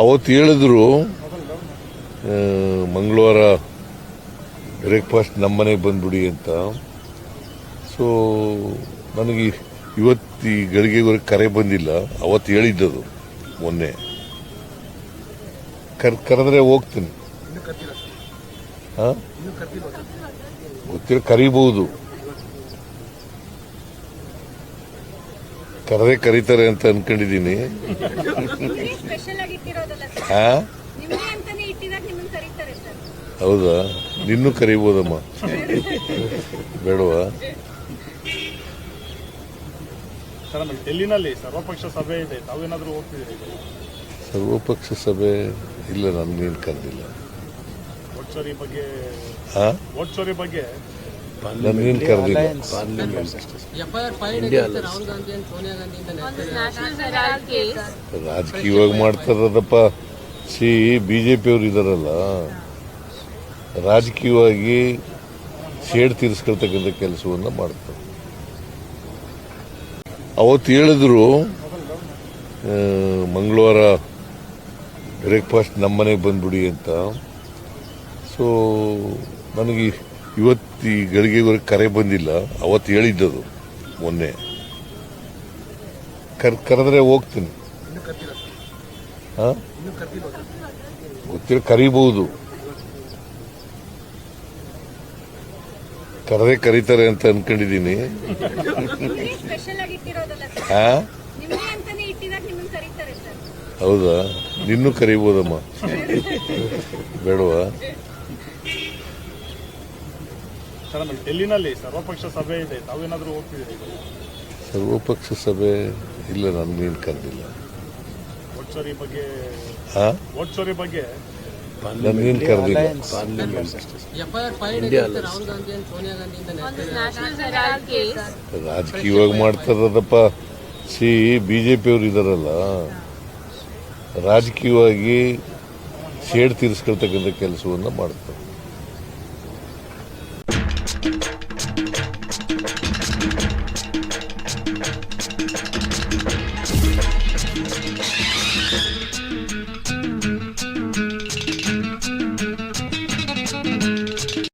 ಅವತ್ತು ಹೇಳಿದ್ರು ಮಂಗಳವಾರ ಬ್ರೇಕ್ಫಾಸ್ಟ್ ನಮ್ಮನೆಗೆ ಬಂದ್ಬಿಡಿ ಅಂತ. ಸೊ ನನಗೆ ಇವತ್ತು ಈ ಗಳಿಗೆವರೆಗೆ ಕರೆ ಬಂದಿಲ್ಲ. ಅವತ್ತು ಹೇಳಿದ್ದದು ಮೊನ್ನೆ. ಕರೆದ್ರೆ ಹೋಗ್ತೀನಿ. ಗೊತ್ತಿಲ್ಲ, ಕರಿಬಹುದು. ಕರೆದೇ ಕರೀತಾರೆ ಅಂತ ಅನ್ಕೊಂಡಿದ್ದೀನಿ. ಹೌದಾ? ನಿನ್ನೂ ಕರಿಬೋದಮ್ಮ, ಬೇಡವಾ? ಡೆಲ್ಲಿನಲ್ಲಿ ಸರ್ವಪಕ್ಷ ಸಭೆ ಇದೆ, ತಾವೇನಾದ್ರೂ ಹೋಗ್ತಿದ್ದೀರಿ? ಸರ್ವಪಕ್ಷ ಸಭೆ ಇಲ್ಲ, ನನ್ಗೇನು ಕರೆದಿಲ್ಲ. ಒಟ್ಚೋರಿ ಬಗ್ಗೆ ನನ್ಗೇನು ಕರೆದಿಲ್ಲ. ರಾಜಕೀಯವಾಗಿ ಮಾಡ್ತಾರದಪ್ಪ. ಬಿಜೆಪಿ ಅವರು ಇದಾರಲ್ಲ, ರಾಜಕೀಯವಾಗಿ ಶೇಡ್ ತೀರಿಸ್ಕೊಳ್ತಕ್ಕಂಥ ಕೆಲಸವನ್ನ ಮಾಡ್ತಾರೆ. ಅವತ್ತು ಹೇಳಿದ್ರು ಮಂಗಳವಾರ ಬ್ರೇಕ್ಫಾಸ್ಟ್ ನಮ್ಮನೆಗೆ ಬಂದ್ಬಿಡಿ ಅಂತ. ಸೊ ನನಗೆ ಇವತ್ತು ಈ ಗಳಿಗೆವರೆಗೆ ಕರೆ ಬಂದಿಲ್ಲ. ಅವತ್ತು ಹೇಳಿದ್ದದು ಮೊನ್ನೆ. ಕರೆದ್ರೆ ಹೋಗ್ತೀನಿ. ಗೊತ್ತಿಲ್ಲ, ಕರಿಬಹುದು. ಕರೆದೇ ಕರೀತಾರೆ ಅಂತ ಅನ್ಕೊಂಡಿದ್ದೀನಿ. ಹೌದಾ? ನಿನ್ನೂ ಕರಿಬೋದಮ್ಮ, ಬೇಡವಾ? ಡೆಲ್ಲಿನಲ್ಲಿ ಸರ್ವಪಕ್ಷ ಸಭೆ ಇದೆ, ತಾವೇನಾದ್ರೂ ಹೋಗ್ತಿದ್ದೀರಿ? ಸರ್ವಪಕ್ಷ ಸಭೆ ಇಲ್ಲ, ನನ್ಗೇನು ಕರೆದಿಲ್ಲ. ಒಟ್ಚೋರಿ ಬಗ್ಗೆ ನನ್ಗೇನು ಕರೆದಿಲ್ಲ. ರಾಜಕೀಯವಾಗಿ ಮಾಡ್ತಾರದಪ್ಪ. ಬಿಜೆಪಿ ಅವರು ಇದಾರಲ್ಲ, ರಾಜಕೀಯವಾಗಿ ಶೇಡ್ ತೀರಿಸ್ಕೊಳ್ತಕ್ಕಂಥ ಕೆಲಸವನ್ನ ಮಾಡ್ತಾರೆ.